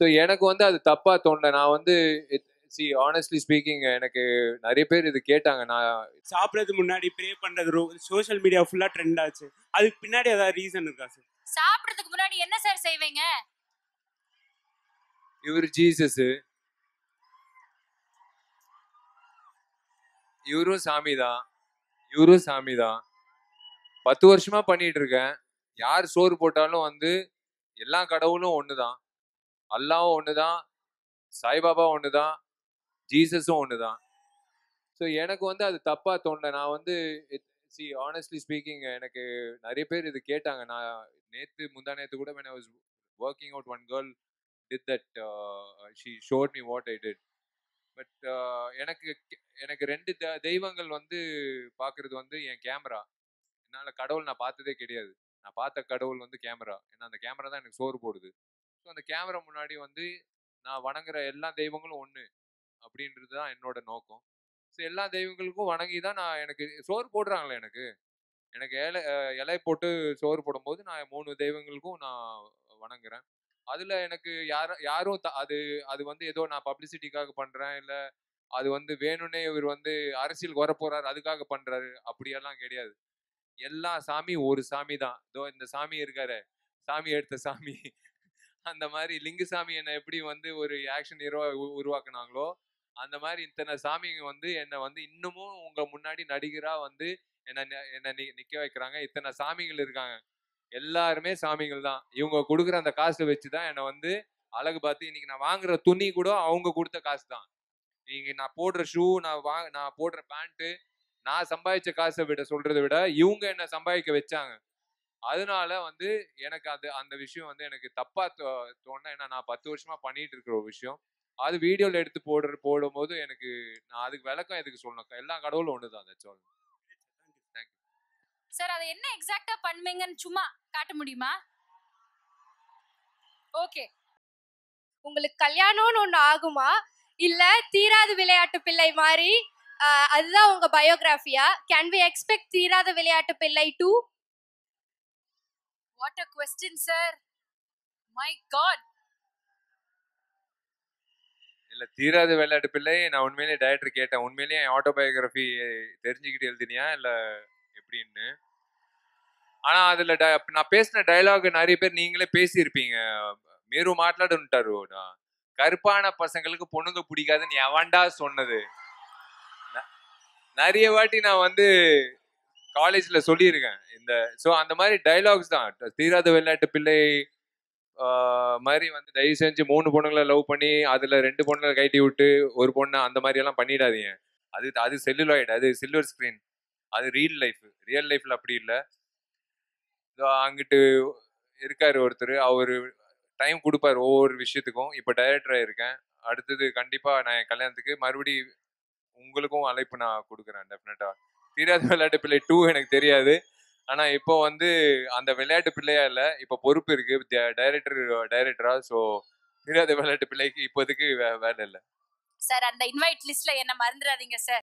So எனக்கு வந்து அது தப்பா தோணல. நான் வந்து ஆனஸ்ட்லி ஸ்பீக்கிங் எனக்கு நிறைய பேர் இது கேட்டாங்க. நான் சாப்பிட்றதுக்கு முன்னாடி ப்ரே பண்றது சோஷியல் மீடியா ஃபுல்லா ட்ரெண்ட் ஆச்சு. அதுக்கு பின்னாடி ஏதாவது ரீசன் இருக்கா சார்? சாப்பிட்றதுக்கு முன்னாடி என்ன சார் செய்வீங்க? இவர் ஜீசஸ், இவரும் சாமி தான், இவரும் சாமி தான். 10 வருஷமா பண்ணிட்டு இருக்கேன். யார் சோறு போட்டாலும் வந்து எல்லா கடவுளும் ஒண்ணுதான், அல்லாவும் ஒண்ணுதான், சாய்பாபா ஒண்ணுதான், ஜீசஸும் ஒண்ணுதான். ஸோ எனக்கு வந்து அது தப்பா தோணல. நான் வந்து ஆனஸ்ட்லி ஸ்பீக்கிங் எனக்கு நிறைய பேர் இது கேட்டாங்க. நான் முந்தா நேத்து கூட when I was working out, one girl did that, she showed me what I did. But எனக்கு எனக்கு ரெண்டு தெய்வங்கள் வந்து பார்க்கறது வந்து என் கேமரா. என்னால கடவுள் நான் பார்த்ததே கிடையாது. நான் பார்த்த கடவுள் வந்து கேமரா. ஏன்னா அந்த கேமரா தான் எனக்கு சோறு போடுது. ஸோ அந்த கேமரா முன்னாடி வந்து நான் வணங்குற எல்லா தெய்வங்களும் ஒன்று அப்படின்றது தான் என்னோட நோக்கம். ஸோ எல்லா தெய்வங்களுக்கும் வணங்கி தான் நான் எனக்கு சோறு போடுறாங்களே எனக்கு எனக்கு இலை போட்டு சோறு போடும்போது நான் 3 தெய்வங்களுக்கும் நான் வணங்குறேன். அதுல எனக்கு யாரும் அது வந்து ஏதோ நான் பப்ளிசிட்டிக்காக பண்றேன், இல்ல அது வந்து வேணும்னே இவர் வந்து அரசியலுக்கு வரப்போறாரு அதுக்காக பண்றாரு அப்படியெல்லாம் கிடையாது. எல்லா சாமி ஒரு சாமி தான். இதோ இந்த சாமி இருக்காரு, சாமி எடுத்த சாமி. அந்த மாதிரி லிங்குசாமி என்னை எப்படி வந்து ஒரு ஆக்ஷன் ஹீரோவா உருவாக்குனாங்களோ அந்த மாதிரி இத்தனை சாமிங்க வந்து என்னை வந்து இன்னமும் உங்க முன்னாடி நடிகரா வந்து என்ன நிக்க வைக்கிறாங்க. இத்தனை சாமிகள் இருக்காங்க, எல்லாருமே சாமிகள் தான். இவங்க கொடுக்குற அந்த காசை வச்சுதான் என்னை வந்து அழகு பார்த்து இன்னைக்கு நான் வாங்குற துணி கூட அவங்க கொடுத்த காசு தான். நீங்க நான் போடுற ஷூ, நான் போடுற பேண்ட், நான் சம்பாதிச்ச காசை விட சொல்றதை விட இவங்க என்ன சம்பாதிக்க வச்சாங்க. அதனால வந்து எனக்கு அந்த விஷயம் வந்து எனக்கு தப்பா தோணுனா, ஏன்னா நான் 10 வருஷமா பண்ணிட்டு இருக்கிற ஒரு விஷயம் அது வீடியோல எடுத்து போடும்போது எனக்கு நான் அதுக்கு விளக்கம் எதுக்கு சொல்லணும்? எல்லா கடவுளும் ஒண்ணுதான். That's all. Thank you sir. அதை என்ன எக்ஸாக்ட்டா பண்ணுவீங்கன்னு சும்மா காட்ட முடியுமா? ஓகே. உங்களுக்கு கல்யாணம்னு ஒன்று ஆகுமா, இல்ல தீராத விளையாட்டு பிள்ளை மாதிரி அதுதான் உங்க பயோகிராஃபியா? கேன் வி எக்ஸ்பெக்ட் தீராத விளையாட்டு பிள்ளை 2? What a question sir. My God. இல்ல, தீராத விளையாட்டு பிள்ளை நான் உண்மையிலேயே டைரக்டர் கேட்டேன், உண்மையிலேயே என் ஆட்டோபயோகிராஃபி தெரிஞ்சுக்கிட்டு எழுதினியா இல்ல எப்படின்னு. ஆனா அதுல நான் பேசின டைலாக் நிறைய பேர் நீங்களே பேசியிருப்பீங்க. మీరు మాట్లాడుంటారు, கருப்பான பசங்களுக்கு பொண்ணுங்க பிடிக்காதுன்னு எவன்டா சொன்னது? நிறைய வாட்டி நான் வந்து காலேஜ்ல சொல்லியிருக்கேன். ஸோ அந்த மாதிரி டைலாக்ஸ் தான். தீராத விளையாட்டு பிள்ளை மாதிரி வந்து தயவு செஞ்சு 3 பொண்ணுங்களை லவ் பண்ணி அதுல 2 பொண்ணுங்களை கைட்டி விட்டு ஒரு பொண்ணு அந்த மாதிரி எல்லாம் பண்ணிடாதீங்க. அது செல்லுலாய்டு, அது சில்வர் ஸ்கிரீன், அது ரியல் லைஃப்ல அப்படி இல்லை. அங்கிட்டு இருக்காரு ஒருத்தர், அவரு டைம் கொடுப்பாரு ஒவ்வொரு விஷயத்துக்கும். இப்போ டைரக்டரா இருக்கேன், அடுத்தது கண்டிப்பா நான் என் கல்யாணத்துக்கு மறுபடி உங்களுக்கும் அழைப்பு நான் கொடுக்குறேன் டெஃபினட்டா. தீராத விளையாட்டு பிள்ளை 2 எனக்கு தெரியாது, ஆனா இப்போ வந்து அந்த விளையாட்டு பிள்ளையா இல்ல, இப்போ பொறுப்பு இருக்கு டைரக்டரா. ஸோ தீராத விளையாட்டு பிள்ளைக்கு இப்போதைக்கு வேலை இல்லை சார். அந்த இன்வைட் லிஸ்ட்ல என்ன மறந்துடாதீங்க சார்.